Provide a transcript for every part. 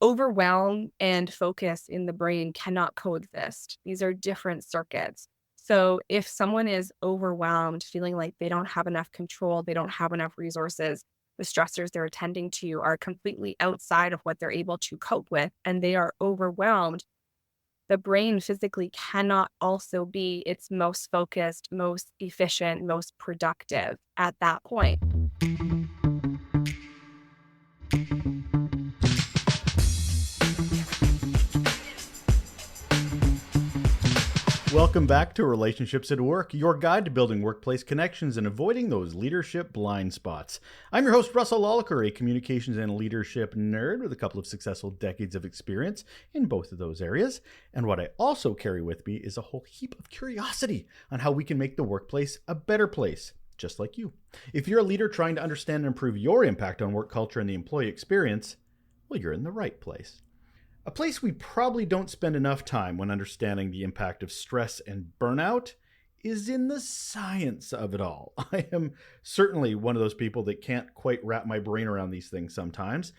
Overwhelm and focus in the brain cannot coexist. These are different circuits. So if someone is overwhelmed, feeling like they don't have enough control, they don't have enough resources, the stressors they're attending to are completely outside of what they're able to cope with, and they are overwhelmed, the brain physically cannot also be its most focused, most efficient, most productive at that point. Welcome back to Relationships at Work, your guide to building workplace connections and avoiding those leadership blind spots. I'm your host, Russel, a communications and leadership nerd with a couple of successful decades of experience in both of those areas. And what I also carry with me is a whole heap of curiosity on how we can make the workplace a better place, just like you. If you're a leader trying to understand and improve your impact on work culture and the employee experience, well, you're in the right place. A place we probably don't spend enough time when understanding the impact of stress and burnout is in the science of it all. I am certainly one of those people that can't quite wrap my brain around these things sometimes,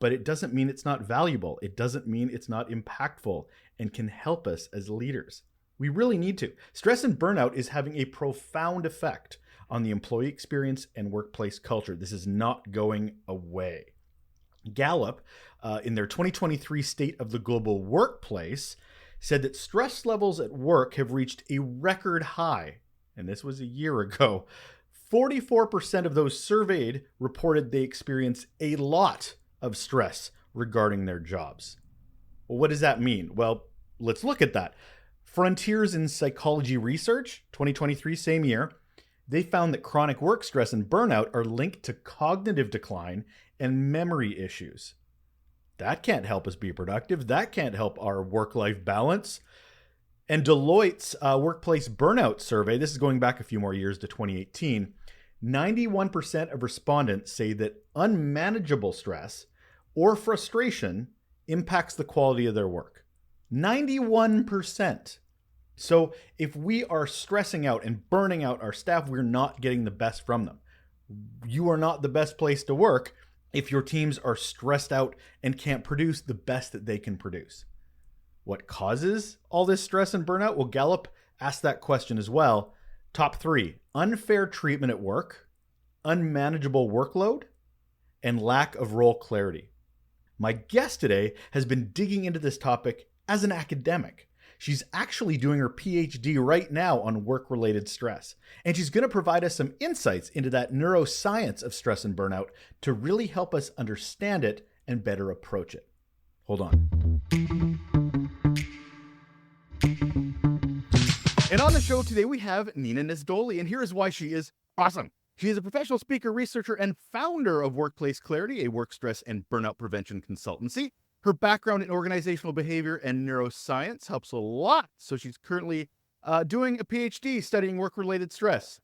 but it doesn't mean it's not valuable. It doesn't mean it's not impactful and can help us as leaders. We really need to. Stress and burnout is having a profound effect on the employee experience and workplace culture. This is not going away. Gallup, in their 2023 State of the Global Workplace, said that stress levels at work have reached a record high, and this was a year ago. 44% of those surveyed reported they experience a lot of stress regarding their jobs. Well, what does that mean? Well, let's look at that. Frontiers in Psychology Research, 2023, same year, they found that chronic work stress and burnout are linked to cognitive decline and memory issues. That can't help us be productive. That can't help our work-life balance. And Deloitte's workplace burnout survey, this is going back a few more years to 2018, 91% of respondents say that unmanageable stress or frustration impacts the quality of their work. 91%. So if we are stressing out and burning out our staff, we're not getting the best from them. You are not the best place to work if your teams are stressed out and can't produce the best that they can produce. What causes all this stress and burnout? Well, Gallup asked that question as well. Top 3, unfair treatment at work, unmanageable workload, and lack of role clarity. My guest today has been digging into this topic as an academic. She's actually doing her PhD right now on work-related stress. And she's going to provide us some insights into that neuroscience of stress and burnout to really help us understand it and better approach it. Hold on. And on the show today, we have Nina Nesdoly, and here is why she is awesome. She is a professional speaker, researcher, and founder of Workplace Clarity, a work stress and burnout prevention consultancy. Her background in organizational behavior and neuroscience helps a lot, so she's currently doing a PhD studying work-related stress.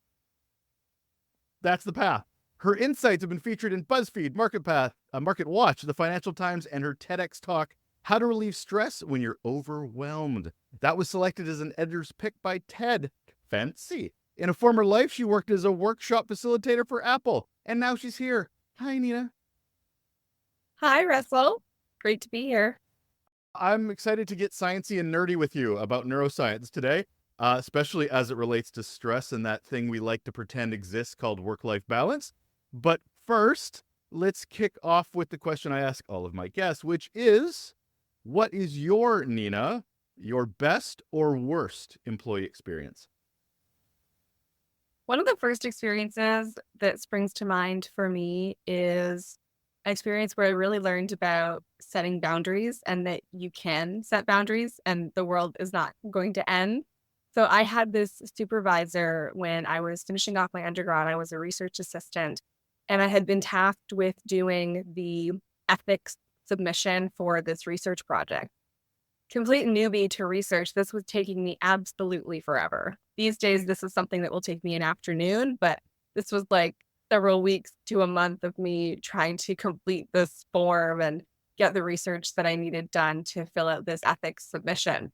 That's the path. Her insights have been featured in BuzzFeed, MarketWatch, the Financial Times, and her TEDx talk, How to Relieve Stress When You're Overwhelmed. That was selected as an editor's pick by TED. Fancy. In a former life, she worked as a workshop facilitator for Apple, and now she's here. Hi, Nina. Hi, Russell. Great to be here. I'm excited to get sciencey and nerdy with you about neuroscience today, especially as it relates to stress and that thing we like to pretend exists called work-life balance. But first, let's kick off with the question I ask all of my guests, which is, what is your, Nina, your best or worst employee experience? One of the first experiences that springs to mind for me is an experience where I really learned about setting boundaries and that you can set boundaries and the world is not going to end. So I had this supervisor when I was finishing off my undergrad. I was a research assistant, and I had been tasked with doing the ethics submission for this research project. Complete newbie to research, this was taking me absolutely forever. These days, this is something that will take me an afternoon, but this was like several weeks to a month of me trying to complete this form and get the research that I needed done to fill out this ethics submission.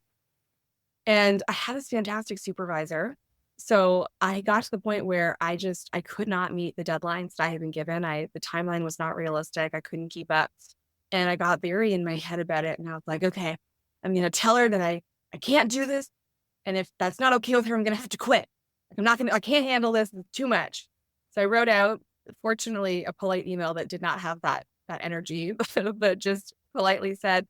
And I had this fantastic supervisor. So I got to the point where I could not meet the deadlines that I had been given. The timeline was not realistic. I couldn't keep up. And I got very in my head about it. And I was like, okay, I'm going to tell her that I can't do this. And if that's not okay with her, I'm going to have to quit. I can't handle this. It's too much. So I wrote out, fortunately, a polite email that did not have that energy, but just politely said,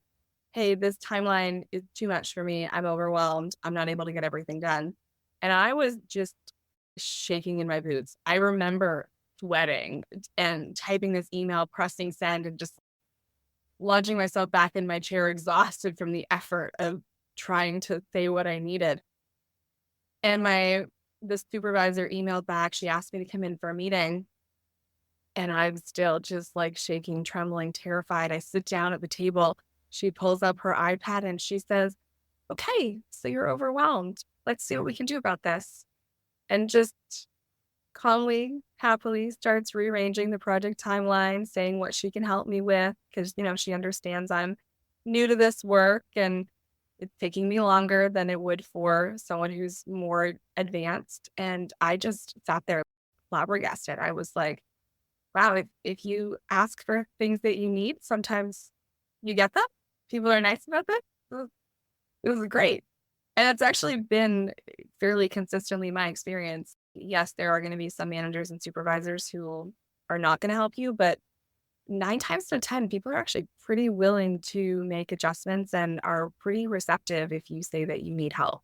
hey, this timeline is too much for me. I'm overwhelmed. I'm not able to get everything done. And I was just shaking in my boots. I remember sweating and typing this email, pressing send, and just launching myself back in my chair, exhausted from the effort of trying to say what I needed. And the supervisor emailed back. She asked me to come in for a meeting. And I'm still just like shaking, trembling, terrified. I sit down at the table. She pulls up her iPad and she says, okay, so you're overwhelmed. Let's see what we can do about this. And just calmly, happily starts rearranging the project timeline, saying what she can help me with, because, she understands I'm new to this work and it's taking me longer than it would for someone who's more advanced. And I just sat there flabbergasted. I was like, wow, if you ask for things that you need, sometimes you get them. People are nice about that. It was great. And it's actually been fairly consistently my experience. Yes, there are going to be some managers and supervisors who are not going to help you, but 9 times out of 10, people are actually pretty willing to make adjustments and are pretty receptive if you say that you need help.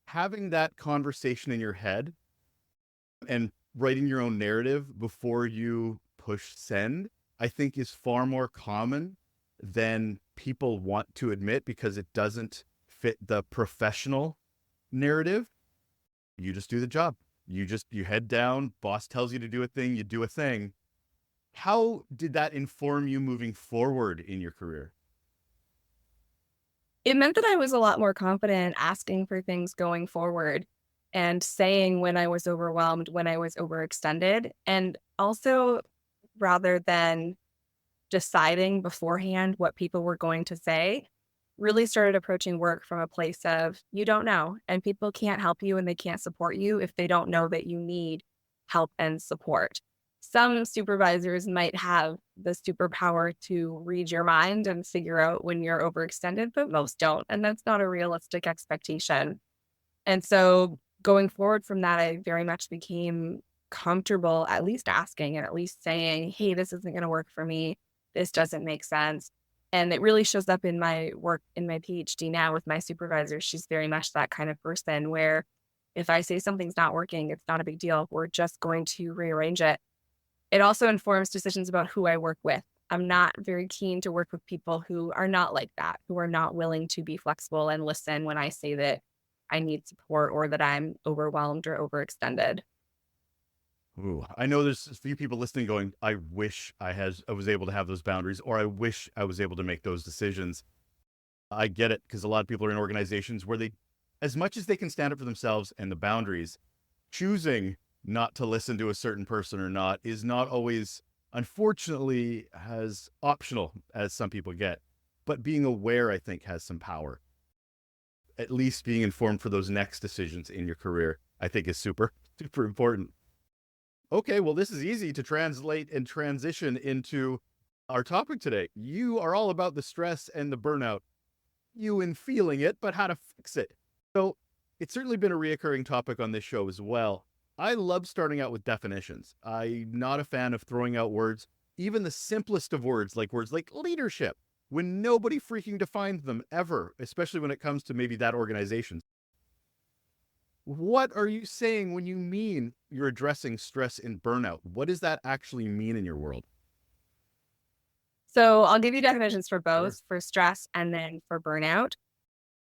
Having that conversation in your head and writing your own narrative before you push send, I think is far more common than people want to admit because it doesn't fit the professional narrative. You just do the job. You head down, boss tells you to do a thing, you do a thing. How did that inform you moving forward in your career? It meant that I was a lot more confident asking for things going forward and saying when I was overwhelmed, when I was overextended. And also, rather than deciding beforehand what people were going to say, really started approaching work from a place of you don't know, and people can't help you and they can't support you if they don't know that you need help and support. Some supervisors might have the superpower to read your mind and figure out when you're overextended, but most don't. And that's not a realistic expectation. And so going forward from that, I very much became comfortable at least asking and at least saying, hey, this isn't going to work for me. This doesn't make sense. And it really shows up in my work in my PhD now with my supervisor. She's very much that kind of person where if I say something's not working, it's not a big deal. We're just going to rearrange it. It also informs decisions about who I work with. I'm not very keen to work with people who are not like that, who are not willing to be flexible and listen when I say that I need support or that I'm overwhelmed or overextended. Ooh, I know there's a few people listening going, I wish I was able to have those boundaries, or I wish I was able to make those decisions. I get it because a lot of people are in organizations where they, as much as they can stand up for themselves and the boundaries, choosing not to listen to a certain person or not is not always, unfortunately, as optional as some people get. But being aware, I think, has some power. At least being informed for those next decisions in your career, I think is super, super important. Okay, well, this is easy to translate and transition into our topic today. You are all about the stress and the burnout, you in feeling it, but how to fix it. So it's certainly been a reoccurring topic on this show as well. I love starting out with definitions. I'm not a fan of throwing out words, even the simplest of words like leadership, when nobody freaking defines them ever, especially when it comes to maybe that organization. What are you saying when you mean you're addressing stress and burnout? What does that actually mean in your world? So I'll give you definitions for Sure. both, for stress and then for burnout.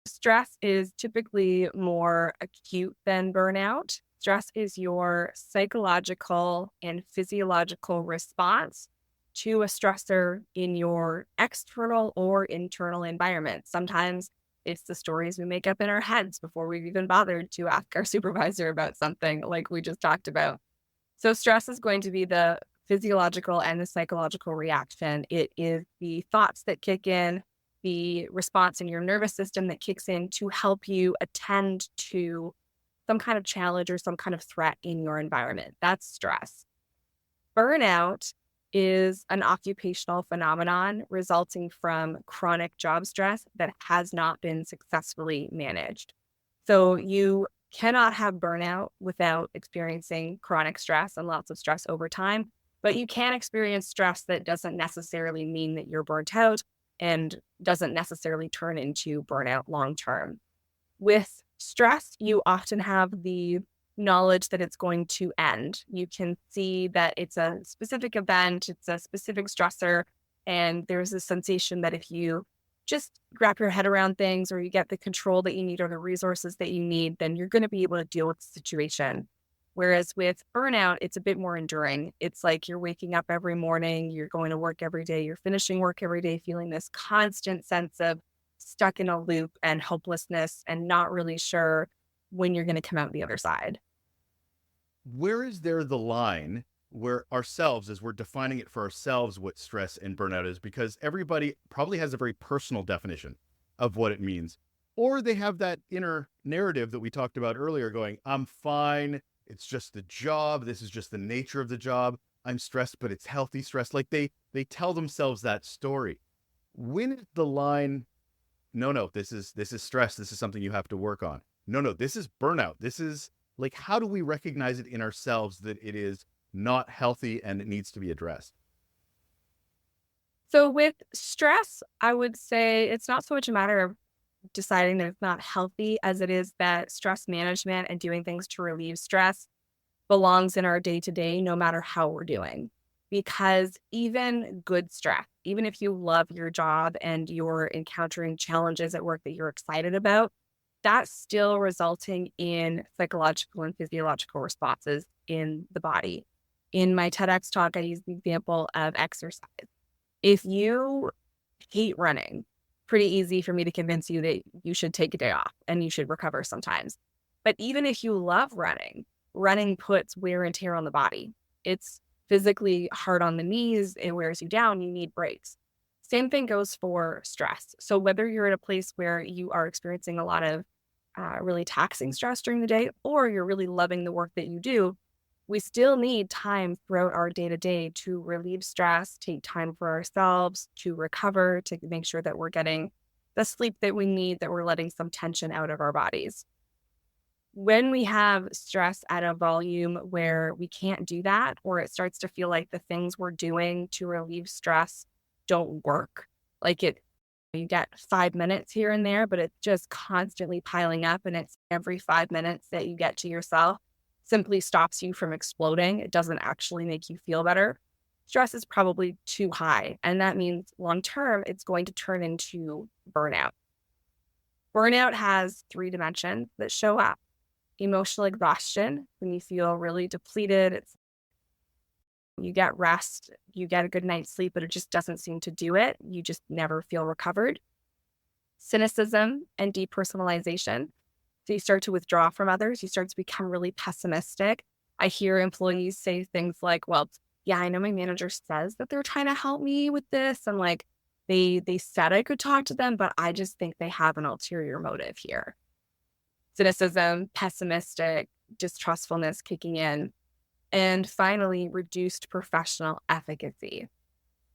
Stress is typically more acute than burnout. Stress is your psychological and physiological response to a stressor in your external or internal environment. Sometimes it's the stories we make up in our heads before we've even bothered to ask our supervisor about something like we just talked about. So stress is going to be the physiological and the psychological reaction. It is the thoughts that kick in, the response in your nervous system that kicks in to help you attend to some kind of challenge or some kind of threat in your environment. That's stress. Burnout is an occupational phenomenon resulting from chronic job stress that has not been successfully managed. So you cannot have burnout without experiencing chronic stress and lots of stress over time, but you can experience stress that doesn't necessarily mean that you're burnt out and doesn't necessarily turn into burnout long term. With stress, you often have the knowledge that it's going to end. You can see that it's a specific event, it's a specific stressor, and there's a sensation that if you just wrap your head around things or you get the control that you need or the resources that you need, then you're going to be able to deal with the situation. Whereas with burnout, it's a bit more enduring. It's like you're waking up every morning, you're going to work every day, you're finishing work every day, feeling this constant sense of stuck in a loop and hopelessness and not really sure when you're going to come out the other side. Where is there the line where ourselves, as we're defining it for ourselves, what stress and burnout is? Because everybody probably has a very personal definition of what it means. Or they have that inner narrative that we talked about earlier going, I'm fine. It's just the job. This is just the nature of the job. I'm stressed, but it's healthy stress. Like they tell themselves that story. When is the line? No, this is stress. This is something you have to work on. No, this is burnout. This is like, how do we recognize it in ourselves that it is not healthy and it needs to be addressed? So with stress, I would say it's not so much a matter of deciding that it's not healthy as it is that stress management and doing things to relieve stress belongs in our day to day, no matter how we're doing. Because even good stress, even if you love your job and you're encountering challenges at work that you're excited about, that's still resulting in psychological and physiological responses in the body. In my TEDx talk, I use the example of exercise. If you hate running, pretty easy for me to convince you that you should take a day off and you should recover sometimes. But even if you love running, running puts wear and tear on the body. It's physically hard on the knees, it wears you down, you need breaks. Same thing goes for stress. So whether you're at a place where you are experiencing a lot of really taxing stress during the day, or you're really loving the work that you do, we still need time throughout our day to day to relieve stress, take time for ourselves, to recover, to make sure that we're getting the sleep that we need, that we're letting some tension out of our bodies. When we have stress at a volume where we can't do that, or it starts to feel like the things we're doing to relieve stress don't work, like you get 5 minutes here and there, but it's just constantly piling up. And it's every 5 minutes that you get to yourself simply stops you from exploding. It doesn't actually make you feel better. Stress is probably too high. And that means long term, it's going to turn into burnout. Burnout has three dimensions that show up: emotional exhaustion, when you feel really depleted. You get rest, you get a good night's sleep, but it just doesn't seem to do it. You just never feel recovered. Cynicism and depersonalization. So you start to withdraw from others. You start to become really pessimistic. I hear employees say things like, well, yeah, I know my manager says that they're trying to help me with this. And like, they said I could talk to them, but I just think they have an ulterior motive here. Cynicism, pessimistic, distrustfulness kicking in. And finally, reduced professional efficacy.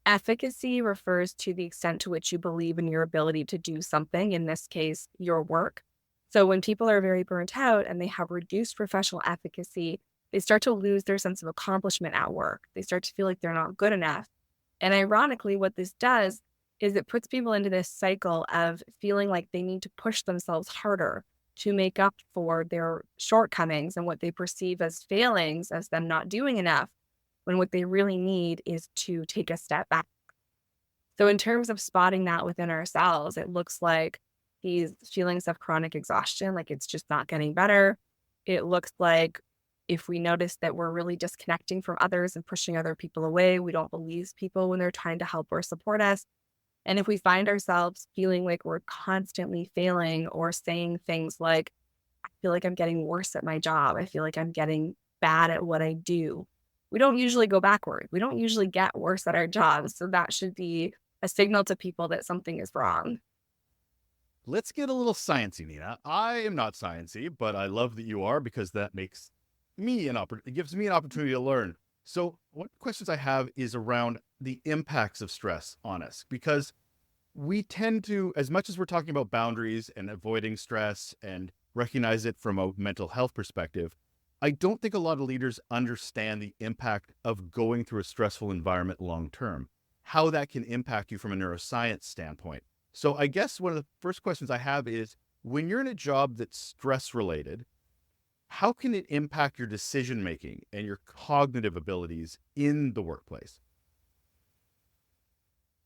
Efficacy refers to the extent to which you believe in your ability to do something, in this case, your work. So when people are very burnt out and they have reduced professional efficacy, they start to lose their sense of accomplishment at work. They start to feel like they're not good enough. And ironically, what this does is it puts people into this cycle of feeling like they need to push themselves harder to make up for their shortcomings and what they perceive as failings, as them not doing enough, when what they really need is to take a step back. So in terms of spotting that within ourselves, it looks like these feelings of chronic exhaustion, like it's just not getting better. It looks like if we notice that we're really disconnecting from others and pushing other people away, we don't believe people when they're trying to help or support us. And if we find ourselves feeling like we're constantly failing or saying things like, I feel like I'm getting worse at my job, I feel like I'm getting bad at what I do, we don't usually go backward. We don't usually get worse at our jobs. So that should be a signal to people that something is wrong. Let's get a little sciencey, Nina. I am not sciencey, but I love that you are, because that makes me it gives me an opportunity to learn. So, one of the questions I have is around the impacts of stress on us, because we tend to, as much as we're talking about boundaries and avoiding stress and recognize it from a mental health perspective, I don't think a lot of leaders understand the impact of going through a stressful environment long term, how that can impact you from a neuroscience standpoint. So, I guess one of the first questions I have is, when you're in a job that's stress related, how can it impact your decision making and your cognitive abilities in the workplace?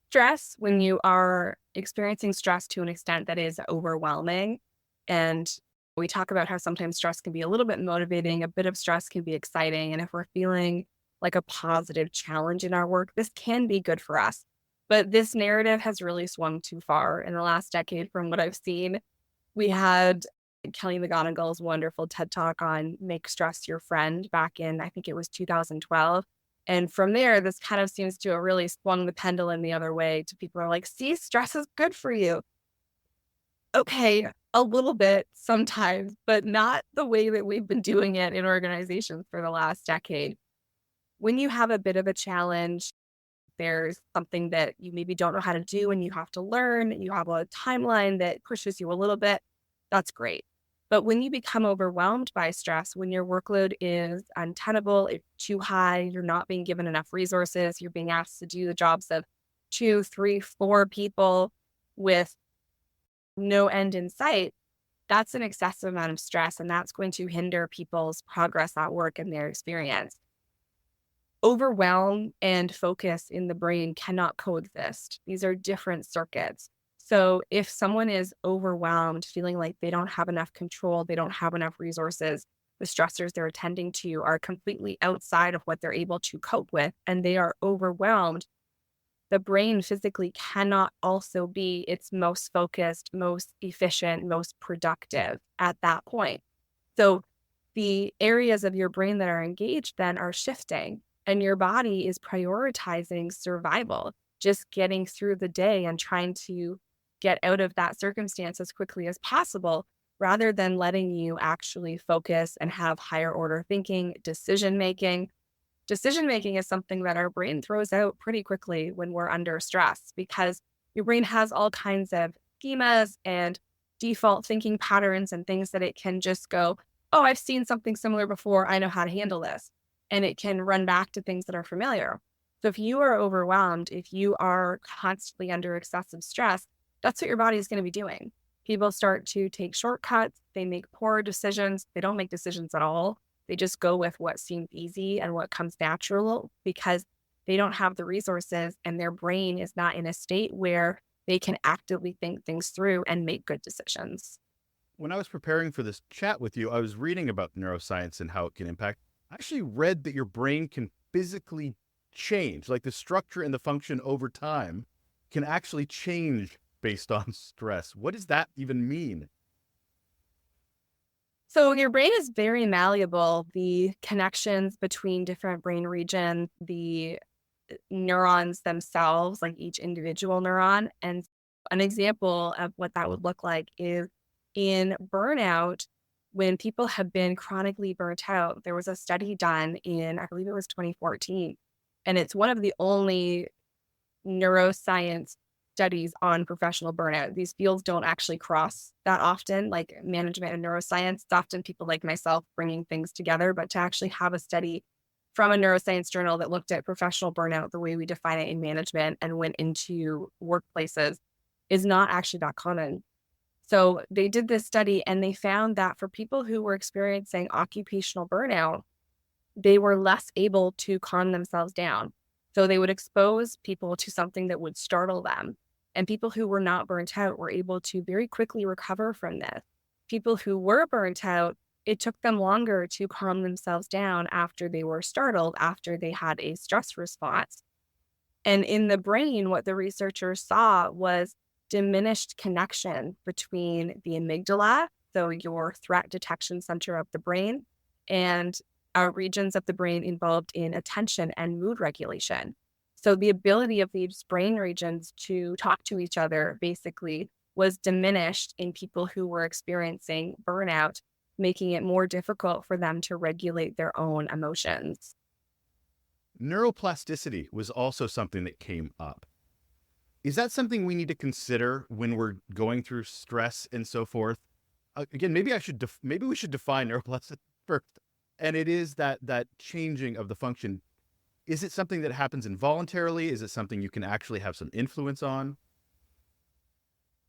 Stress, when you are experiencing stress to an extent that is overwhelming, and we talk about how sometimes stress can be a little bit motivating, a bit of stress can be exciting. And if we're feeling like a positive challenge in our work, this can be good for us. But this narrative has really swung too far in the last decade from what I've seen. We had Kelly McGonigal's wonderful TED Talk on Make Stress Your Friend back in, I think it was 2012. And from there, this kind of seems to have really swung the pendulum the other way to people who are like, see, stress is good for you. Okay, a little bit sometimes, but not the way that we've been doing it in organizations for the last decade. When you have a bit of a challenge, there's something that you maybe don't know how to do and you have to learn, you have a timeline that pushes you a little bit, that's great. But when you become overwhelmed by stress, when your workload is untenable, it's too high, you're not being given enough resources, you're being asked to do the jobs of two, three, four people with no end in sight, that's an excessive amount of stress, and that's going to hinder people's progress at work and their experience. Overwhelm and focus in the brain cannot coexist. These are different circuits. So if someone is overwhelmed, feeling like they don't have enough control, they don't have enough resources, the stressors they're attending to are completely outside of what they're able to cope with, and they are overwhelmed, the brain physically cannot also be its most focused, most efficient, most productive at that point. So the areas of your brain that are engaged then are shifting, and your body is prioritizing survival, just getting through the day and trying to get out of that circumstance as quickly as possible, rather than letting you actually focus and have higher order thinking, decision making. Decision making is something that our brain throws out pretty quickly when we're under stress, because your brain has all kinds of schemas and default thinking patterns and things that it can just go, oh, I've seen something similar before. I know how to handle this. And it can run back to things that are familiar. So if you are overwhelmed, if you are constantly under excessive stress, that's what your body is going to be doing. People start to take shortcuts. They make poor decisions. They don't make decisions at all. They just go with what seems easy and what comes natural, because they don't have the resources and their brain is not in a state where they can actively think things through and make good decisions. When I was preparing for this chat with you, I was reading about neuroscience and how it can impact. I actually read that your brain can physically change, like the structure and the function over time can actually change based on stress. What does that even mean? So your brain is very malleable. The connections between different brain regions, the neurons themselves, like each individual neuron. And an example of what that would look like is in burnout, when people have been chronically burnt out. There was a study done in, I believe it was 2014, and it's one of the only neuroscience studies on professional burnout. These fields don't actually cross that often, like management and neuroscience. It's often people like myself bringing things together, but to actually have a study from a neuroscience journal that looked at professional burnout the way we define it in management and went into workplaces is not actually that common. So they did this study and they found that for people who were experiencing occupational burnout, they were less able to calm themselves down. So they would expose people to something that would startle them. And people who were not burnt out were able to very quickly recover from this. People who were burnt out, it took them longer to calm themselves down after they were startled, after they had a stress response. And in the brain, what the researchers saw was diminished connection between the amygdala, so your threat detection center of the brain, and regions of the brain involved in attention and mood regulation. So the ability of these brain regions to talk to each other basically was diminished in people who were experiencing burnout, making it more difficult for them to regulate their own emotions. Neuroplasticity was also something that came up. Is that something we need to consider when we're going through stress and so forth? Again, maybe we should define neuroplasticity first. And it is that changing of the function. Is it something that happens involuntarily? Is it something you can actually have some influence on?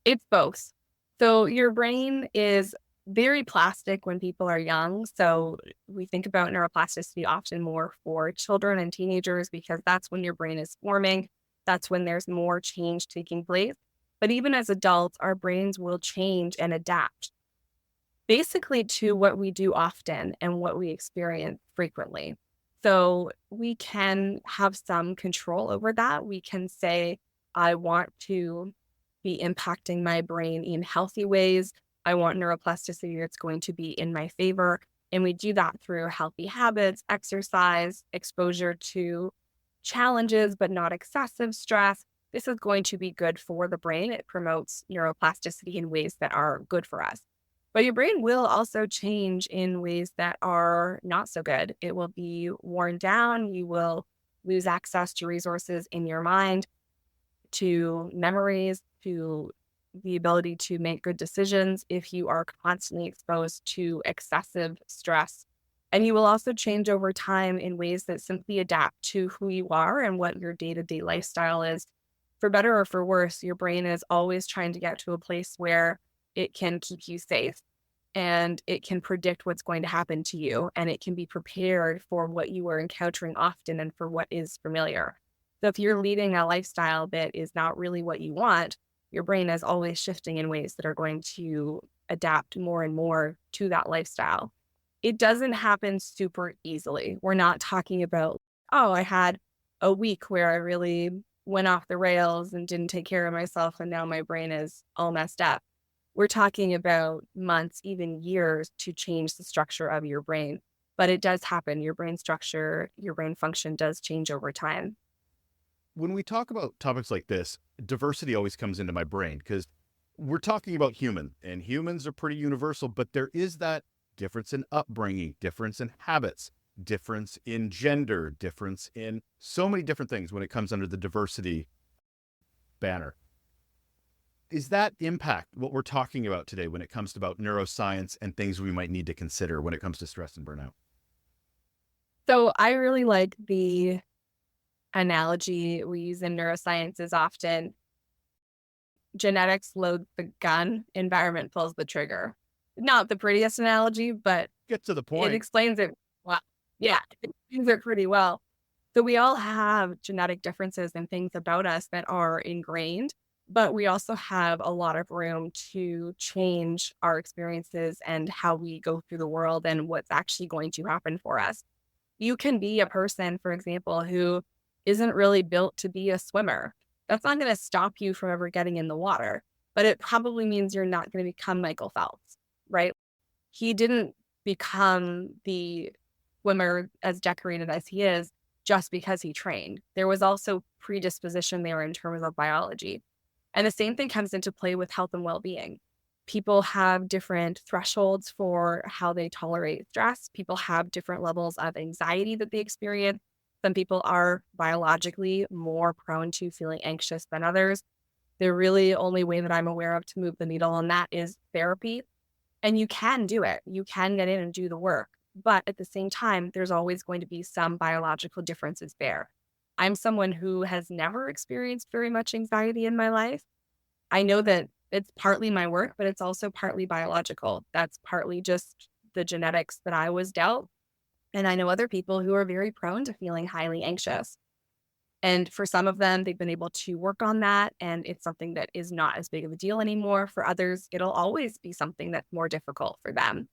It's both. So your brain is very plastic when people are young. So we think about neuroplasticity often more for children and teenagers because that's when your brain is forming. That's when there's more change taking place. But even as adults, our brains will change and adapt basically to what we do often and what we experience frequently. So we can have some control over that. We can say, I want to be impacting my brain in healthy ways. I want neuroplasticity that's going to be in my favor. And we do that through healthy habits, exercise, exposure to challenges, but not excessive stress. This is going to be good for the brain. It promotes neuroplasticity in ways that are good for us. But your brain will also change in ways that are not so good. It will be worn down. You will lose access to resources in your mind, to memories, to the ability to make good decisions if you are constantly exposed to excessive stress. And you will also change over time in ways that simply adapt to who you are and what your day to day lifestyle is. For better or for worse, your brain is always trying to get to a place where it can keep you safe and it can predict what's going to happen to you and it can be prepared for what you are encountering often and for what is familiar. So if you're leading a lifestyle that is not really what you want, your brain is always shifting in ways that are going to adapt more and more to that lifestyle. It doesn't happen super easily. We're not talking about, oh, I had a week where I really went off the rails and didn't take care of myself and now my brain is all messed up. We're talking about months, even years to change the structure of your brain. But it does happen. Your brain structure, your brain function does change over time. When we talk about topics like this, diversity always comes into my brain because we're talking about human, and humans are pretty universal, but there is that difference in upbringing, difference in habits, difference in gender, difference in so many different things when it comes under the diversity banner. Is that impact what we're talking about today when it comes to about neuroscience and things we might need to consider when it comes to stress and burnout? So I really like the analogy we use in neuroscience is often genetics loads the gun, environment pulls the trigger. Not the prettiest analogy, but Get to the it point. explains it well. Yeah, it explains it pretty well. So we all have genetic differences and things about us that are ingrained, but we also have a lot of room to change our experiences and how we go through the world and what's actually going to happen for us. You can be a person, for example, who isn't really built to be a swimmer. That's not going to stop you from ever getting in the water, but it probably means you're not going to become Michael Phelps, right? He didn't become the swimmer as decorated as he is just because he trained. There was also predisposition there in terms of biology. And the same thing comes into play with health and well-being. People have different thresholds for how they tolerate stress. People have different levels of anxiety that they experience. Some people are biologically more prone to feeling anxious than others. The really only way that I'm aware of to move the needle on that is therapy. And you can do it. You can get in and do the work. But at the same time, there's always going to be some biological differences there. I'm someone who has never experienced very much anxiety in my life. I know that it's partly my work, but it's also partly biological. That's partly just the genetics that I was dealt. And I know other people who are very prone to feeling highly anxious. And for some of them, they've been able to work on that, and it's something that is not as big of a deal anymore. For others, it'll always be something that's more difficult for them.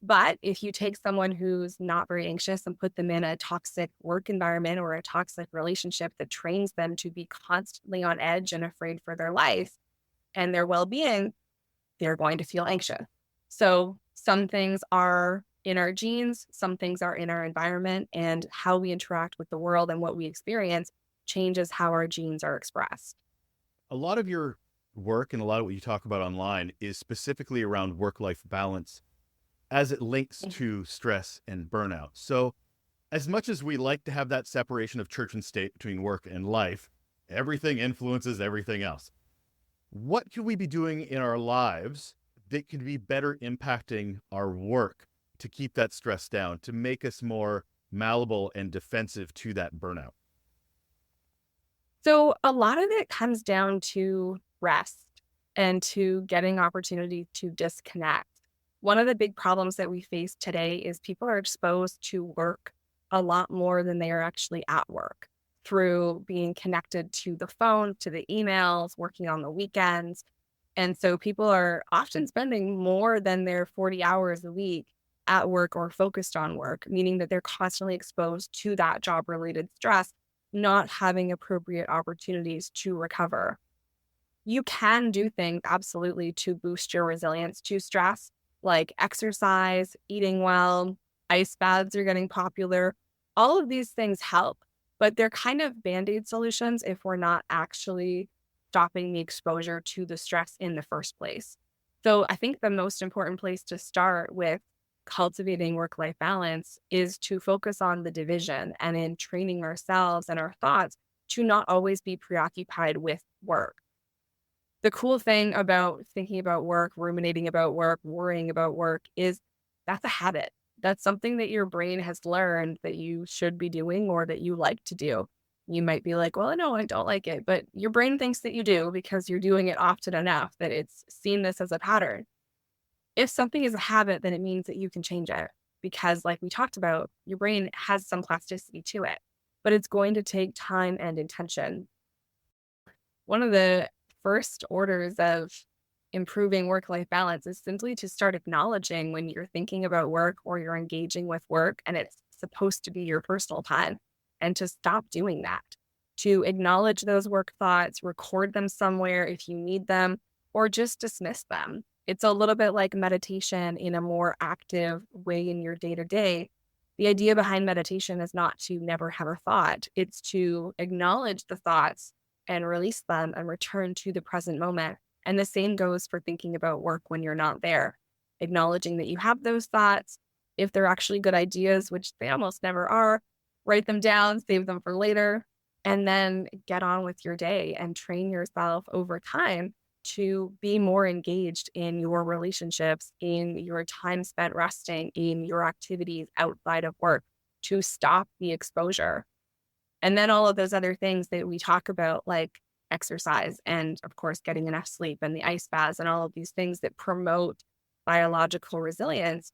But if you take someone who's not very anxious and put them in a toxic work environment or a toxic relationship that trains them to be constantly on edge and afraid for their life and their well-being, they're going to feel anxious. So some things are in our genes, some things are in our environment, and how we interact with the world and what we experience changes how our genes are expressed. A lot of your work and a lot of what you talk about online is specifically around work-life balance as it links to stress and burnout. So As much as we like to have that separation of church and state between work and life, everything influences everything else. What could we be doing in our lives that could be better impacting our work to keep that stress down, to make us more malleable and defensive to that burnout? So a lot of it comes down to rest and to getting opportunity to disconnect. One of the big problems that we face today is people are exposed to work a lot more than they are actually at work through being connected to the phone, to the emails, working on the weekends. And so people are often spending more than their 40 hours a week at work or focused on work, meaning that they're constantly exposed to that job related stress, not having appropriate opportunities to recover. You can do things absolutely to boost your resilience to stress, like exercise, eating well, ice baths are getting popular. All of these things help, but they're kind of band aid solutions if we're not actually stopping the exposure to the stress in the first place. So I think the most important place to start with cultivating work life balance is to focus on the division and in training ourselves and our thoughts to not always be preoccupied with work. The cool thing about thinking about work, ruminating about work, worrying about work is that's a habit. That's something that your brain has learned that you should be doing or that you like to do. You might be like, well, no, I don't like it. But your brain thinks that you do because you're doing it often enough that it's seen this as a pattern. If something is a habit, then it means that you can change it because, like we talked about, your brain has some plasticity to it, but it's going to take time and intention. One of the first orders of improving work life balance is simply to start acknowledging when you're thinking about work or you're engaging with work and it's supposed to be your personal time and to stop doing that. To acknowledge those work thoughts, record them somewhere if you need them, or just dismiss them. It's a little bit like meditation in a more active way in your day to day. The idea behind meditation is not to never have a thought, it's to acknowledge the thoughts and release them and return to the present moment. And the same goes for thinking about work when you're not there, acknowledging that you have those thoughts. If they're actually good ideas, which they almost never are, write them down, save them for later, and then get on with your day and train yourself over time to be more engaged in your relationships, in your time spent resting, in your activities outside of work to stop the exposure. And then all of those other things that we talk about, like exercise and, of course, getting enough sleep and the ice baths and all of these things that promote biological resilience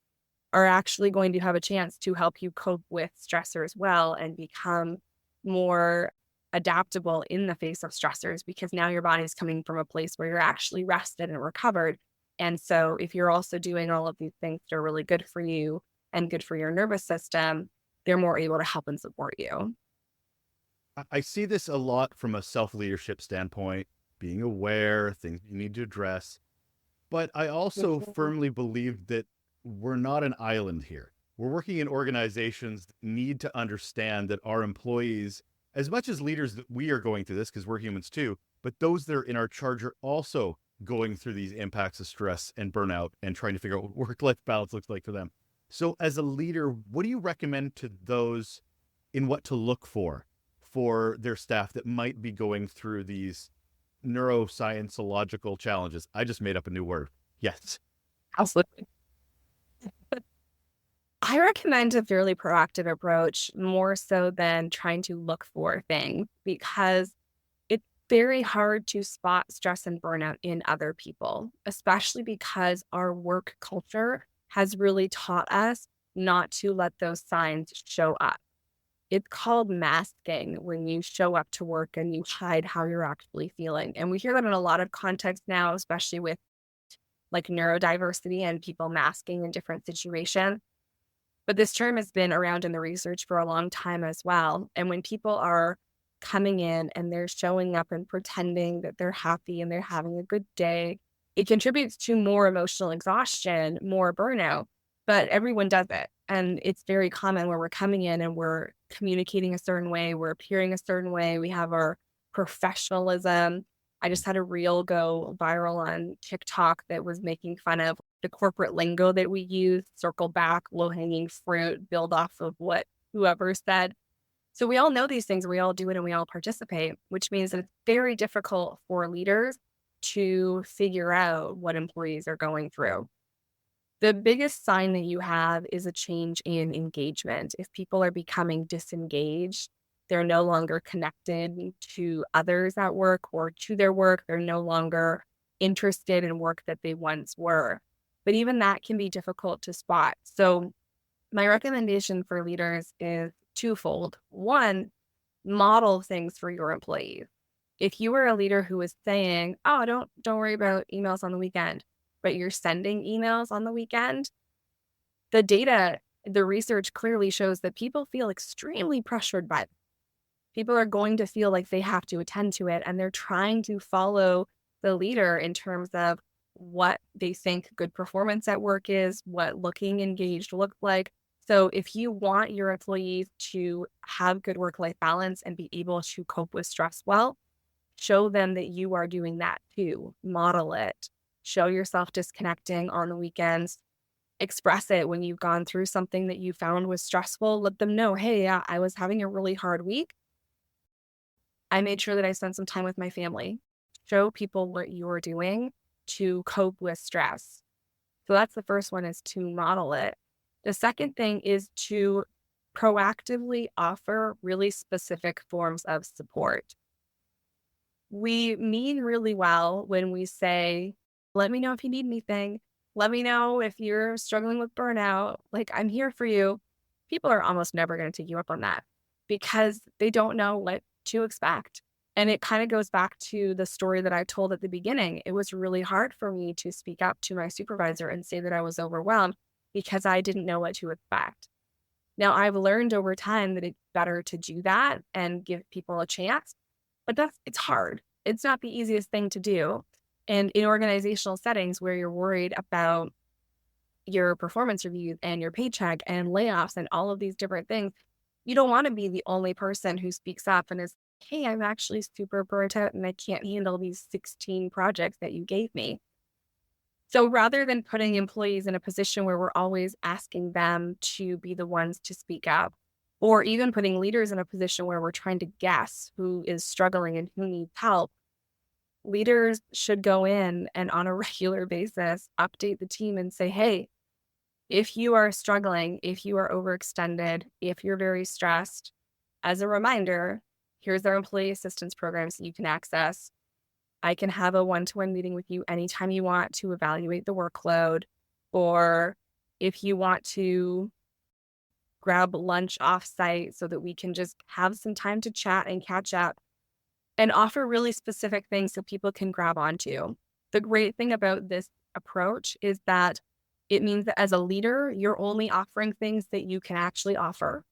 are actually going to have a chance to help you cope with stressors well and become more adaptable in the face of stressors because now your body's coming from a place where you're actually rested and recovered. And so if you're also doing all of these things that are really good for you and good for your nervous system, they're more able to help and support you. I see this a lot from a self-leadership standpoint, being aware, things you need to address. But I also Mhm. firmly believe that we're not an island here. We're working in organizations that need to understand that our employees, as much as leaders, that we are going through this because we're humans too, but those that are in our charge are also going through these impacts of stress and burnout and trying to figure out what work-life balance looks like for them. So as a leader, what do you recommend to those in what to look for their staff that might be going through these neuroscienceological challenges? I just made up a new word. Yes. Absolutely. I recommend a fairly proactive approach more so than trying to look for things because it's very hard to spot stress and burnout in other people, especially because our work culture has really taught us not to let those signs show up. It's called masking when you show up to work and you hide how you're actually feeling. And we hear that in a lot of contexts now, especially with like neurodiversity and people masking in different situations. But this term has been around in the research for a long time as well. And when people are coming in and they're showing up and pretending that they're happy and they're having a good day, it contributes to more emotional exhaustion, more burnout. But everyone does it. And it's very common where we're coming in and we're communicating a certain way, we're appearing a certain way, we have our professionalism. I just had a reel go viral on TikTok that was making fun of the corporate lingo that we use, circle back, low hanging fruit, build off of what whoever said. So we all know these things, we all do it, and we all participate, which means that it's very difficult for leaders to figure out what employees are going through. The biggest sign that you have is a change in engagement. If people are becoming disengaged, they're no longer connected to others at work or to their work. They're no longer interested in work that they once were. But even that can be difficult to spot. So, my recommendation for leaders is twofold. One, model things for your employees. If you are a leader who is saying, "Oh, don't worry about emails on the weekend," but you're sending emails on the weekend, the data, the research clearly shows that people feel extremely pressured by it. People are going to feel like they have to attend to it, and they're trying to follow the leader in terms of what they think good performance at work is, what looking engaged looks like. So if you want your employees to have good work-life balance and be able to cope with stress well, show them that you are doing that too. Model it. Show yourself disconnecting on the weekends. Express it when you've gone through something that you found was stressful. Let them know, hey, yeah, I was having a really hard week. I made sure that I spent some time with my family. Show people what you're doing to cope with stress. So that's the first one, is to model it. The second thing is to proactively offer really specific forms of support. We mean really well when we say, let me know if you need anything. Let me know if you're struggling with burnout. Like, I'm here for you. People are almost never going to take you up on that because they don't know what to expect. And it kind of goes back to the story that I told at the beginning. It was really hard for me to speak up to my supervisor and say that I was overwhelmed because I didn't know what to expect. Now, I've learned over time that it's better to do that and give people a chance, but it's hard. It's not the easiest thing to do. And in organizational settings where you're worried about your performance reviews and your paycheck and layoffs and all of these different things, you don't want to be the only person who speaks up and is, hey, I'm actually super burnt out and I can't handle these 16 projects that you gave me. So rather than putting employees in a position where we're always asking them to be the ones to speak up, or even putting leaders in a position where we're trying to guess who is struggling and who needs help, leaders should go in and on a regular basis update the team and say, hey, if you are struggling, if you are overextended, if you're very stressed, as a reminder, here's our employee assistance programs that you can access. I can have a one-to-one meeting with you anytime you want to evaluate the workload, or if you want to grab lunch offsite so that we can just have some time to chat and catch up, and offer really specific things so people can grab onto. The great thing about this approach is that it means that as a leader, you're only offering things that you can actually offer.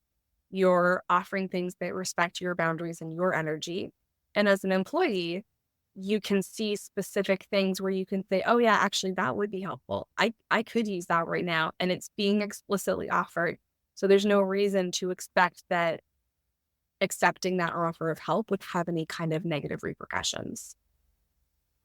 You're offering things that respect your boundaries and your energy. And as an employee, you can see specific things where you can say, oh yeah, actually that would be helpful. I could use that right now. And it's being explicitly offered. So there's no reason to expect that accepting that offer of help would have any kind of negative repercussions.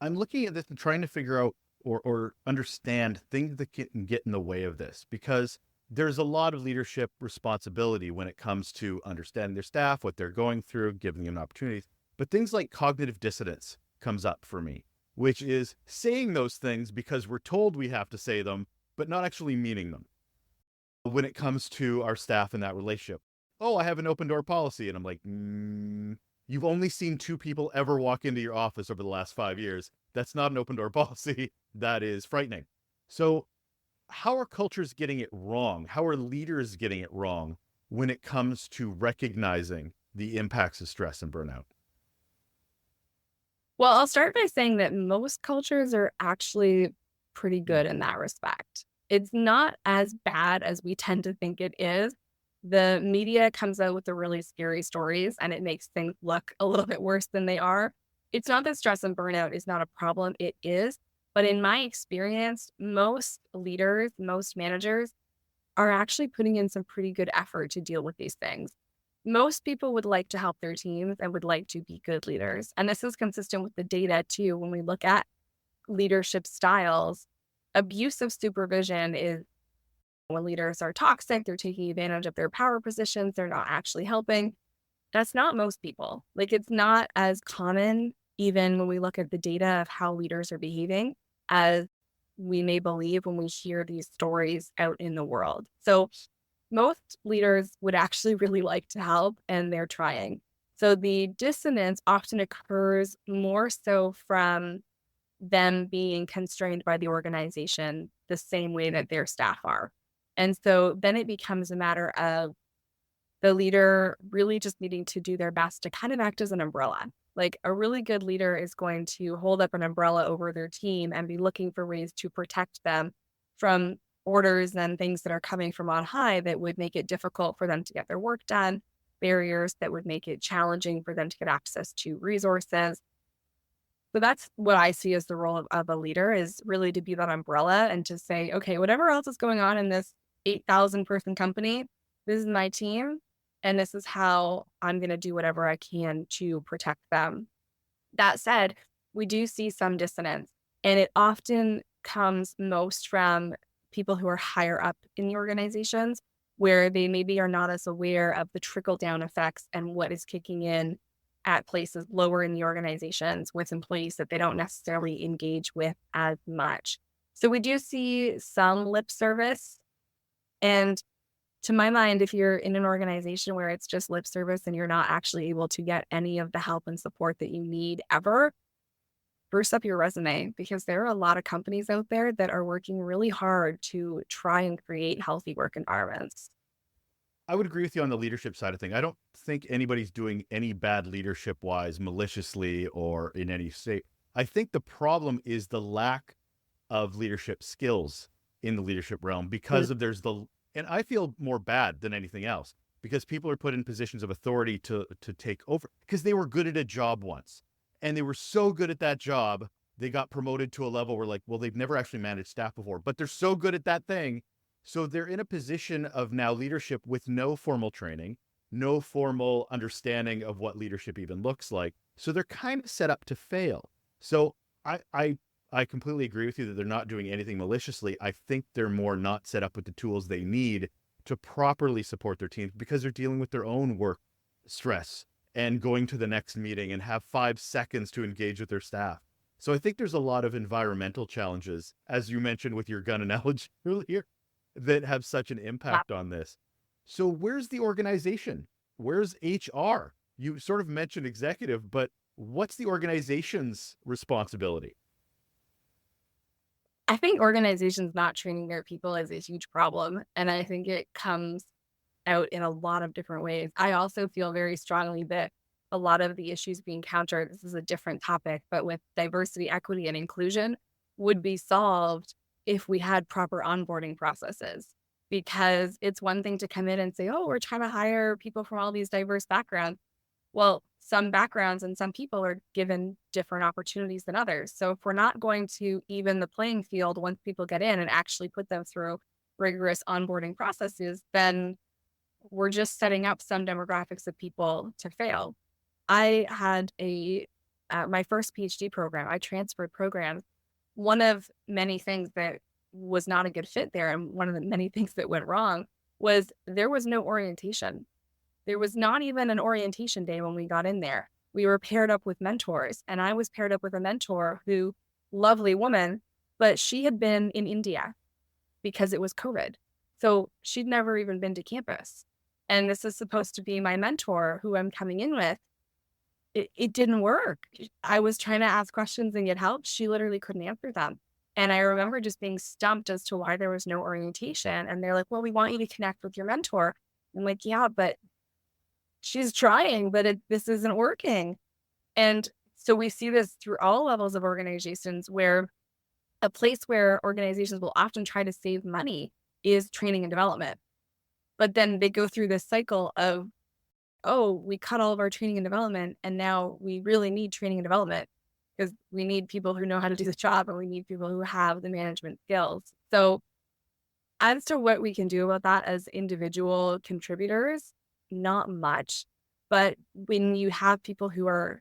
I'm looking at this and trying to figure out or understand things that can get in the way of this, because there's a lot of leadership responsibility when it comes to understanding their staff, what they're going through, giving them opportunities. But things like cognitive dissonance comes up for me, which is saying those things because we're told we have to say them, but not actually meaning them. When it comes to our staff in that relationship, oh, I have an open door policy. And I'm like, you've only seen 2 people ever walk into your office over the last 5 years. That's not an open door policy. That is frightening. So how are cultures getting it wrong? How are leaders getting it wrong when it comes to recognizing the impacts of stress and burnout? Well, I'll start by saying that most cultures are actually pretty good in that respect. It's not as bad as we tend to think it is. The media comes out with the really scary stories and it makes things look a little bit worse than they are. It's not that stress and burnout is not a problem, it is. But in my experience, most leaders, most managers are actually putting in some pretty good effort to deal with these things. Most people would like to help their teams and would like to be good leaders. And this is consistent with the data too. When we look at leadership styles, abusive supervision is When leaders are toxic, they're taking advantage of their power positions, they're not actually helping. That's not most people. Like, it's not as common, even when we look at the data of how leaders are behaving, as we may believe when we hear these stories out in the world. So, most leaders would actually really like to help, and they're trying. So, the dissonance often occurs more so from them being constrained by the organization the same way that their staff are. And so then it becomes a matter of the leader really just needing to do their best to kind of act as an umbrella. Like, a really good leader is going to hold up an umbrella over their team and be looking for ways to protect them from orders and things that are coming from on high that would make it difficult for them to get their work done, barriers that would make it challenging for them to get access to resources. So that's what I see as the role of a leader, is really to be that umbrella and to say, okay, whatever else is going on in this 8,000 person company, this is my team, and this is how I'm going to do whatever I can to protect them. That said, we do see some dissonance, and it often comes most from people who are higher up in the organizations, where they maybe are not as aware of the trickle down effects and what is kicking in at places lower in the organizations with employees that they don't necessarily engage with as much. So we do see some lip service. And to my mind, if you're in an organization where it's just lip service and you're not actually able to get any of the help and support that you need ever, spruce up your resume, because there are a lot of companies out there that are working really hard to try and create healthy work environments. I would agree with you on the leadership side of things. I don't think anybody's doing any bad leadership wise, maliciously, or in any state. I think the problem is the lack of leadership skills in the leadership realm, because of and I feel more bad than anything else, because people are put in positions of authority to take over because they were good at a job once, and they were so good at that job, they got promoted to a level where, like, well, they've never actually managed staff before, but they're so good at that thing. So they're in a position of now leadership with no formal training, no formal understanding of what leadership even looks like. So they're kind of set up to fail. So I completely agree with you that they're not doing anything maliciously. I think they're more not set up with the tools they need to properly support their teams, because they're dealing with their own work stress and going to the next meeting and have 5 seconds to engage with their staff. So I think there's a lot of environmental challenges, as you mentioned with your gun analogy earlier, that have such an impact on this. So where's the organization? Where's HR? You sort of mentioned executive, but what's the organization's responsibility? I think organizations not training their people is a huge problem. And I think it comes out in a lot of different ways. I also feel very strongly that a lot of the issues being countered, this is a different topic, but with diversity, equity, and inclusion, would be solved if we had proper onboarding processes. Because it's one thing to come in and say, oh, we're trying to hire people from all these diverse backgrounds. Well, some backgrounds and some people are given different opportunities than others. So if we're not going to even the playing field once people get in and actually put them through rigorous onboarding processes, then we're just setting up some demographics of people to fail. I had my first PhD program, I transferred programs. One of many things that was not a good fit there, and one of the many things that went wrong, was there was no orientation. There was not even an orientation day when we got in there. We were paired up with mentors, and I was paired up with a mentor who, lovely woman, but she had been in India because it was COVID. So she'd never even been to campus. And this is supposed to be my mentor who I'm coming in with. It didn't work. I was trying to ask questions and get help. She literally couldn't answer them. And I remember just being stumped as to why there was no orientation. And they're like, well, we want you to connect with your mentor. I'm like, yeah, but she's trying, but this isn't working. And so we see this through all levels of organizations, where a place where organizations will often try to save money is training and development. But then they go through this cycle of, oh, we cut all of our training and development, and now we really need training and development because we need people who know how to do the job, and we need people who have the management skills. So as to what we can do about that as individual contributors, not much. But when you have people who are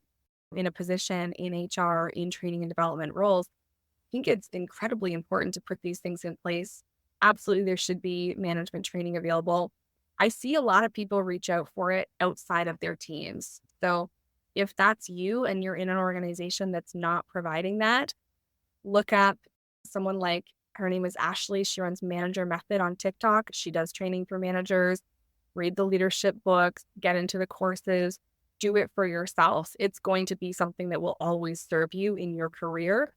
in a position in HR, in training and development roles, I think it's incredibly important to put these things in place absolutely there should be management training available. I see a lot of people reach out for it outside of their teams. So if that's you and you're in an organization that's not providing that, look up someone like, her name is Ashley. She runs Manager Method on TikTok. She does training for managers. Read the leadership books, get into the courses, do it for yourself. It's going to be something that will always serve you in your career.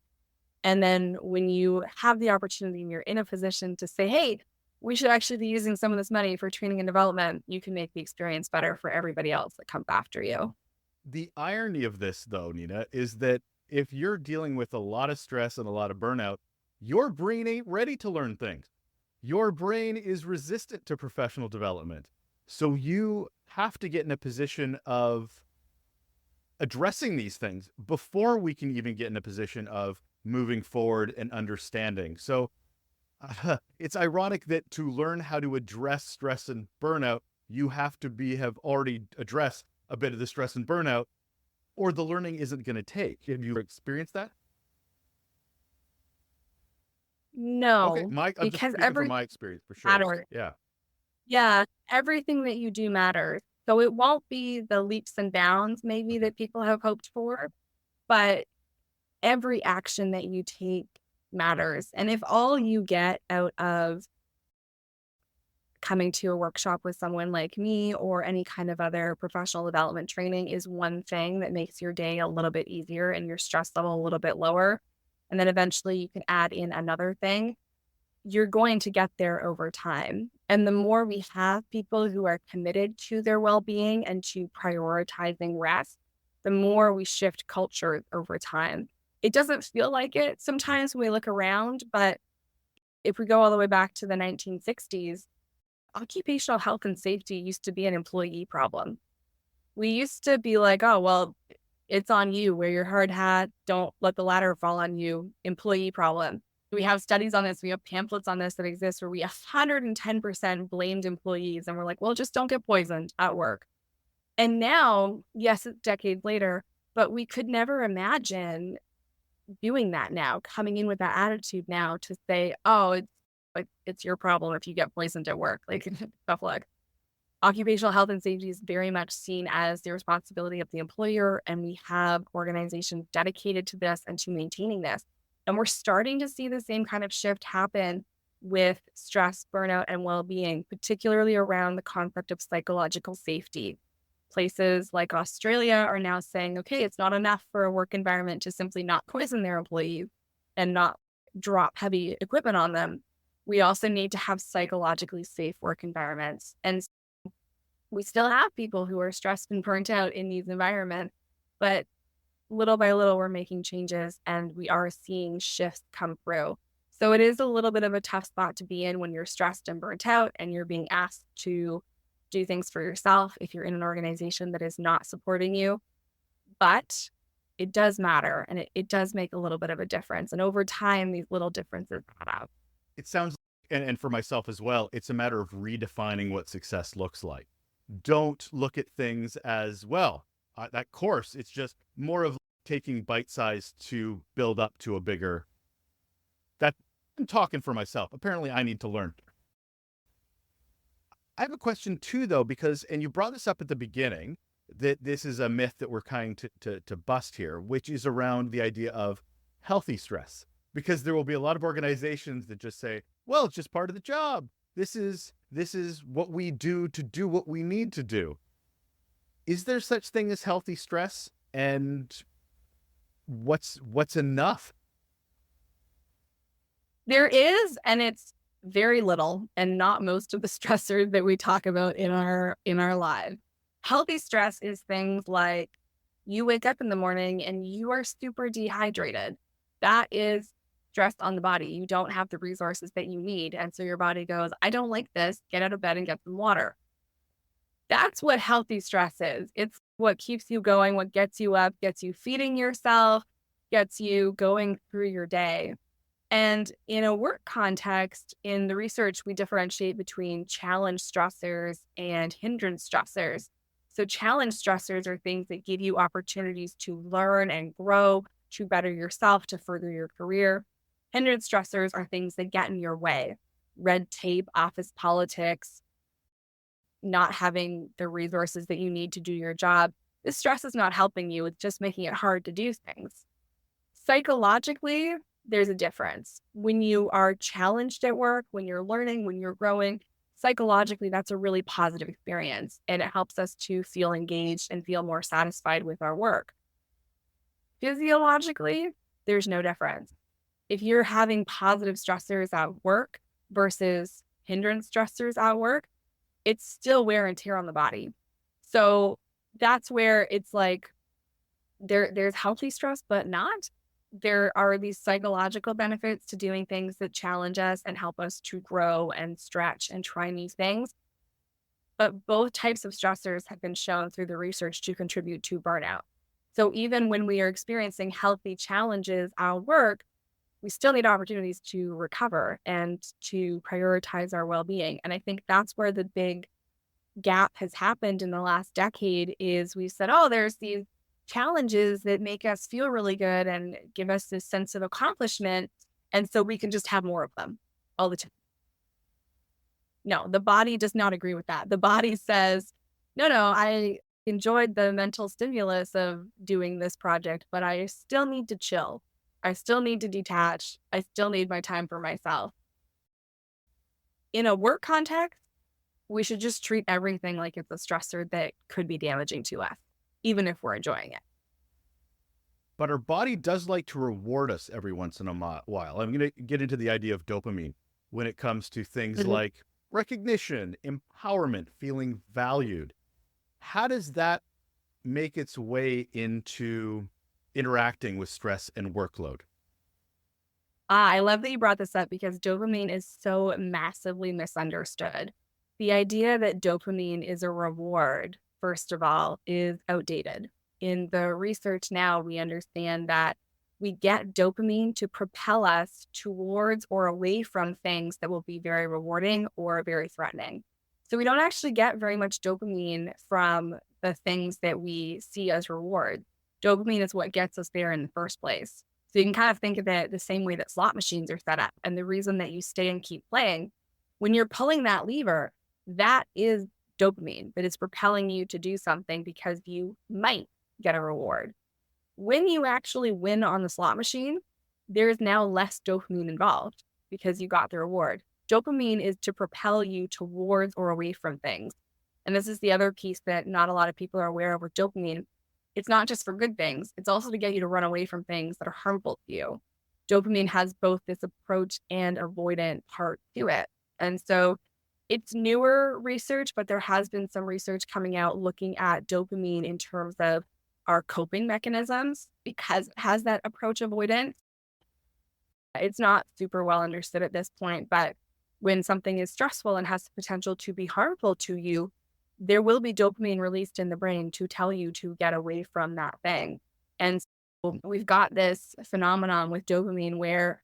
And then when you have the opportunity and you're in a position to say, hey, we should actually be using some of this money for training and development, you can make the experience better for everybody else that comes after you. The irony of this, though, Nina, is that if you're dealing with a lot of stress and a lot of burnout, your brain ain't ready to learn things. Your brain is resistant to professional development. So you have to get in a position of addressing these things before we can even get in a position of moving forward and understanding. So it's ironic that to learn how to address stress and burnout, you have to have already addressed a bit of the stress and burnout, or the learning isn't going to take. Have you experienced that? Okay, No, I'm just because speaking from everything my experience for sure. matters. Yeah. Yeah, everything that you do matters. So it won't be the leaps and bounds maybe that people have hoped for, but every action that you take matters. And if all you get out of coming to a workshop with someone like me or any kind of other professional development training is one thing that makes your day a little bit easier and your stress level a little bit lower, and then eventually you can add in another thing, you're going to get there over time. And the more we have people who are committed to their well-being and to prioritizing rest, the more we shift culture over time. It doesn't feel like it sometimes when we look around, but if we go all the way back to the 1960s, occupational health and safety used to be an employee problem. We used to be like, oh, well, it's on you. Wear your hard hat. Don't let the ladder fall on you. Employee problem. We have studies on this. We have pamphlets on this that exist where we 110% blamed employees. And we're like, well, just don't get poisoned at work. And now, yes, it's decades later, but we could never imagine doing that now, coming in with that attitude now to say, oh, it's like, it's your problem if you get poisoned at work. Like, stuff like occupational health and safety is very much seen as the responsibility of the employer. And we have organizations dedicated to this and to maintaining this. And we're starting to see the same kind of shift happen with stress, burnout, and well-being, particularly around the concept of psychological safety. Places like Australia are now saying, okay, it's not enough for a work environment to simply not poison their employees and not drop heavy equipment on them. We also need to have psychologically safe work environments. And we still have people who are stressed and burnt out in these environments, but little by little, we're making changes and we are seeing shifts come through. So it is a little bit of a tough spot to be in when you're stressed and burnt out and you're being asked to do things for yourself if you're in an organization that is not supporting you. But it does matter and it does make a little bit of a difference. And over time, these little differences add up. It sounds, and for myself as well, it's a matter of redefining what success looks like. Don't look at things as, well, that course, it's just more of taking bite size to build up to a bigger, that I'm talking for myself. Apparently I need to learn. I have a question too, though, because, and you brought this up at the beginning, that this is a myth that we're trying to bust here, which is around the idea of healthy stress, because there will be a lot of organizations that just say, well, it's just part of the job. This is what we do to do what we need to do. Is there such thing as healthy stress? And what's enough? There is, and it's very little and not most of the stressors that we talk about in our lives. Healthy stress is things like you wake up in the morning and you are super dehydrated. That is stress on the body. You don't have the resources that you need. And so your body goes, I don't like this. Get out of bed and get some water. That's what healthy stress is. It's what keeps you going, what gets you up, gets you feeding yourself, gets you going through your day. And in a work context, in the research, we differentiate between challenge stressors and hindrance stressors. So challenge stressors are things that give you opportunities to learn and grow, to better yourself, to further your career. Hindrance stressors are things that get in your way. red tape, office politics, not having the resources that you need to do your job, this stress is not helping you. It's just making it hard to do things. Psychologically, there's a difference. When you are challenged at work, when you're learning, when you're growing, psychologically, that's a really positive experience. And it helps us to feel engaged and feel more satisfied with our work. Physiologically, there's no difference. If you're having positive stressors at work versus hindrance stressors at work, it's still wear and tear on the body. So that's where it's like there's healthy stress, but not. There are these psychological benefits to doing things that challenge us and help us to grow and stretch and try new things. But both types of stressors have been shown through the research to contribute to burnout. So even when we are experiencing healthy challenges at work, we still need opportunities to recover and to prioritize our well-being. And I think that's where the big gap has happened in the last decade is we said, oh, there's these challenges that make us feel really good and give us this sense of accomplishment. And so we can just have more of them all the time. No, the body does not agree with that. The body says, no, I enjoyed the mental stimulus of doing this project, but I still need to chill. I still need to detach. I still need my time for myself. In a work context, we should just treat everything like it's a stressor that could be damaging to us, even if we're enjoying it. But our body does like to reward us every once in a while. I'm going to get into the idea of dopamine when it comes to things like recognition, empowerment, feeling valued. How does that make its way into interacting with stress and workload? I love that you brought this up because dopamine is so massively misunderstood. The idea that dopamine is a reward, first of all, is outdated. In the research now, we understand that we get dopamine to propel us towards or away from things that will be very rewarding or very threatening. So we don't actually get very much dopamine from the things that we see as rewards. Dopamine is what gets us there in the first place. So you can kind of think of it the same way that slot machines are set up. And the reason that you stay and keep playing, when you're pulling that lever, that is dopamine that is propelling you to do something because you might get a reward. When you actually win on the slot machine, there is now less dopamine involved because you got the reward. Dopamine is to propel you towards or away from things. And this is the other piece that not a lot of people are aware of with dopamine. It's not just for good things. It's also to get you to run away from things that are harmful to you. Dopamine has both this approach and avoidant part to it. And so it's newer research, but there has been some research coming out looking at dopamine in terms of our coping mechanisms because it has that approach avoidance. It's not super well understood at this point, but when something is stressful and has the potential to be harmful to you, there will be dopamine released in the brain to tell you to get away from that thing. And so we've got this phenomenon with dopamine where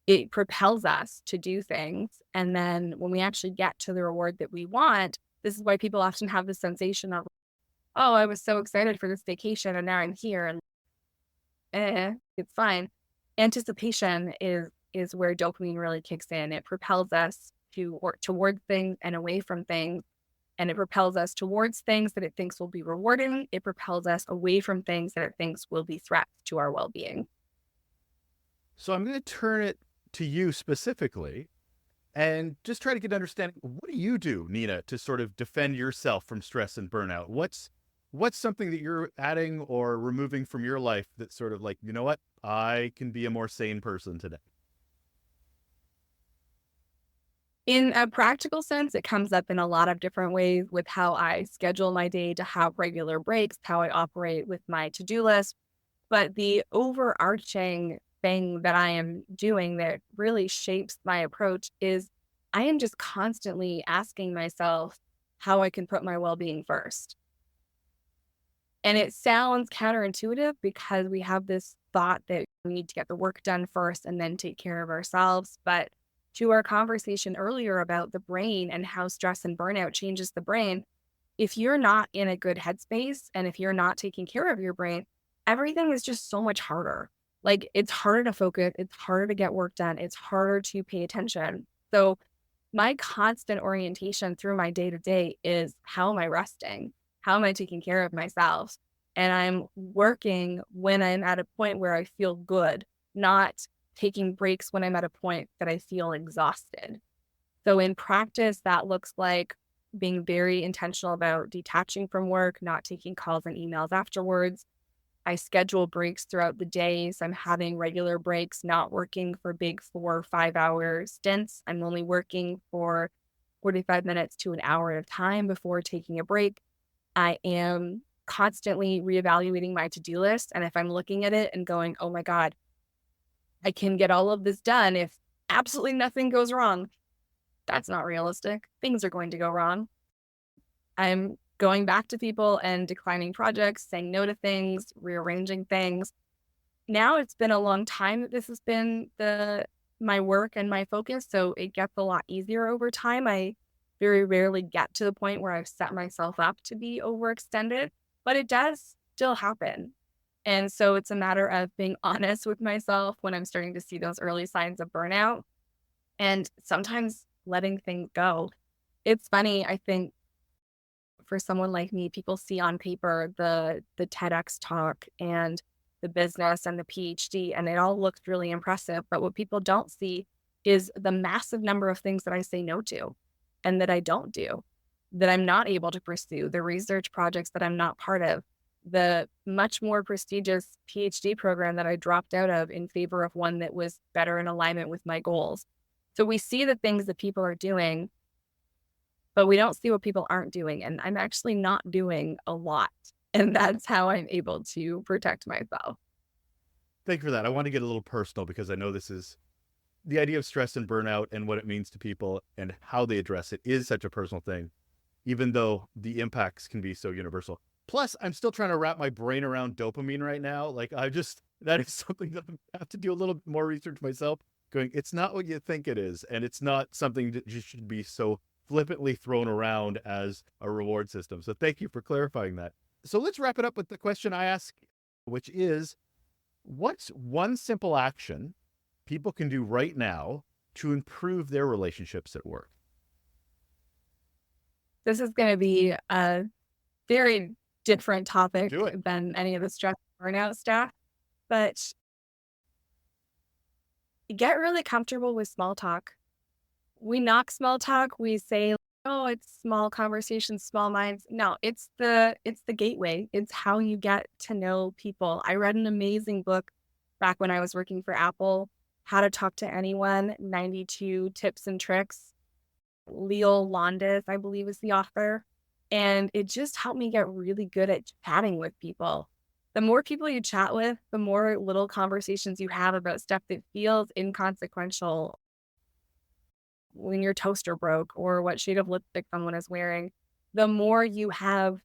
it propels us to do things. And then when we actually get to the reward that we want, this is why people often have the sensation of, oh, I was so excited for this vacation and now I'm here and it's fine. Anticipation is where dopamine really kicks in. It propels us to work toward things and away from things. And it propels us towards things that it thinks will be rewarding. It propels us away from things that it thinks will be threats to our well-being. So I'm going to turn it to you specifically and just try to get an understanding. What do you do, Nina, to sort of defend yourself from stress and burnout? What's something that you're adding or removing from your life that's sort of like, you know what, I can be a more sane person today? In a practical sense, it comes up in a lot of different ways with how I schedule my day to have regular breaks, how I operate with my to-do list. But the overarching thing that I am doing that really shapes my approach is I am just constantly asking myself how I can put my well-being first. And it sounds counterintuitive because we have this thought that we need to get the work done first and then take care of ourselves. But to our conversation earlier about the brain and how stress and burnout changes the brain, if you're not in a good headspace and if you're not taking care of your brain, everything is just so much harder. Like it's harder to focus. It's harder to get work done. It's harder to pay attention. So my constant orientation through my day to day is, how am I resting? How am I taking care of myself? And I'm working when I'm at a point where I feel good, not taking breaks when I'm at a point that I feel exhausted. So in practice, that looks like being very intentional about detaching from work, not taking calls and emails afterwards. I schedule breaks throughout the day. So I'm having regular breaks, not working for big 4 or 5 hour stints. I'm only working for 45 minutes to an hour at a time before taking a break. I am constantly reevaluating my to-do list. And if I'm looking at it and going, oh my God, I can get all of this done if absolutely nothing goes wrong, that's not realistic. Things are going to go wrong. I'm going back to people and declining projects, saying no to things, rearranging things. Now it's been a long time that this has been my work and my focus, so it gets a lot easier over time. I very rarely get to the point where I've set myself up to be overextended, but it does still happen. And so it's a matter of being honest with myself when I'm starting to see those early signs of burnout, and sometimes letting things go. It's funny, I think, for someone like me, people see on paper the TEDx talk and the business and the PhD, and it all looks really impressive. But what people don't see is the massive number of things that I say no to and that I don't do, that I'm not able to pursue, the research projects that I'm not part of, the much more prestigious PhD program that I dropped out of in favor of one that was better in alignment with my goals. So we see the things that people are doing, but we don't see what people aren't doing. And I'm actually not doing a lot. And that's how I'm able to protect myself. Thank you for that. I want to get a little personal because I know this is the idea of stress and burnout and what it means to people and how they address it is such a personal thing, even though the impacts can be so universal. Plus, I'm still trying to wrap my brain around dopamine right now. That is something that I have to do a little bit more research myself, going, it's not what you think it is. And it's not something that you should be so flippantly thrown around as a reward system. So thank you for clarifying that. So let's wrap it up with the question I ask, which is, what's one simple action people can do right now to improve their relationships at work? This is going to be a very different topic Do it. than any of the stress burnout stuff, but get really comfortable with small talk. We knock small talk. We say, oh, it's small conversations, small minds. No, it's the gateway. It's how you get to know people. I read an amazing book back when I was working for Apple, How to Talk to Anyone, 92 Tips and Tricks. Leo Londes, I believe, is the author. And it just helped me get really good at chatting with people. The more people you chat with, the more little conversations you have about stuff that feels inconsequential, when your toaster broke or what shade of lipstick someone is wearing, the more you have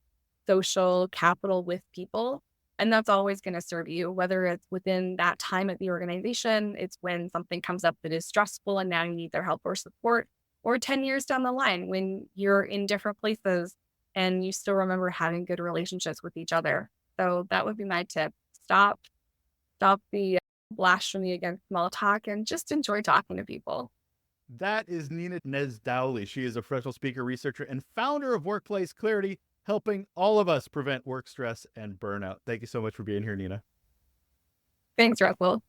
social capital with people. And that's always going to serve you, whether it's within that time at the organization, it's when something comes up that is stressful and now you need their help or support, or 10 years down the line when you're in different places and you still remember having good relationships with each other. So that would be my tip. Stop the blasphemy against small talk and just enjoy talking to people. That is Nina Nesdoly. She is a professional speaker, researcher, and founder of Workplace Clarity, helping all of us prevent work stress and burnout. Thank you so much for being here, Nina. Thanks, Russell.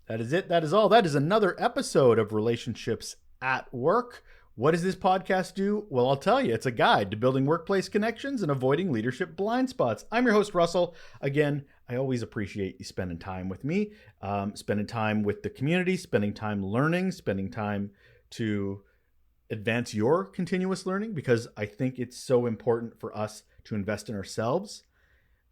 That is it. That is all. That is another episode of Relationships at Work. What does this podcast do? Well, I'll tell you. It's a guide to building workplace connections and avoiding leadership blind spots. I'm your host, Russell. Again, I always appreciate you spending time with me, spending time with the community, spending time learning, spending time to advance your continuous learning, because I think it's so important for us to invest in ourselves.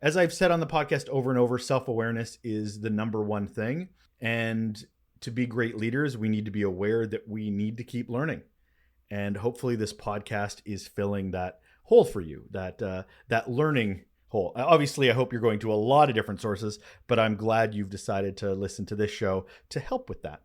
As I've said on the podcast over and over, self-awareness is the number one thing. And to be great leaders, we need to be aware that we need to keep learning. And hopefully this podcast is filling that hole for you, that learning hole. Obviously, I hope you're going to a lot of different sources, but I'm glad you've decided to listen to this show to help with that.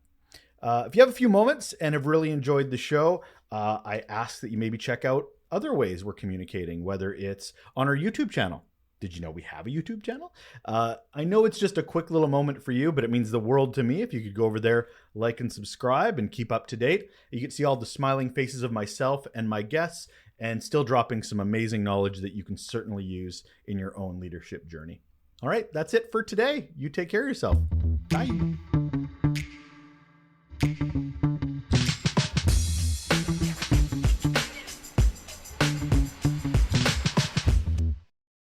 If you have a few moments and have really enjoyed the show, I ask that you maybe check out other ways we're communicating, whether it's on our YouTube channel. Did you know we have a YouTube channel? I know it's just a quick little moment for you, but it means the world to me if you could go over there, like and subscribe, and keep up to date. You can see all the smiling faces of myself and my guests, and still dropping some amazing knowledge that you can certainly use in your own leadership journey. All right, that's it for today. You take care of yourself. Bye.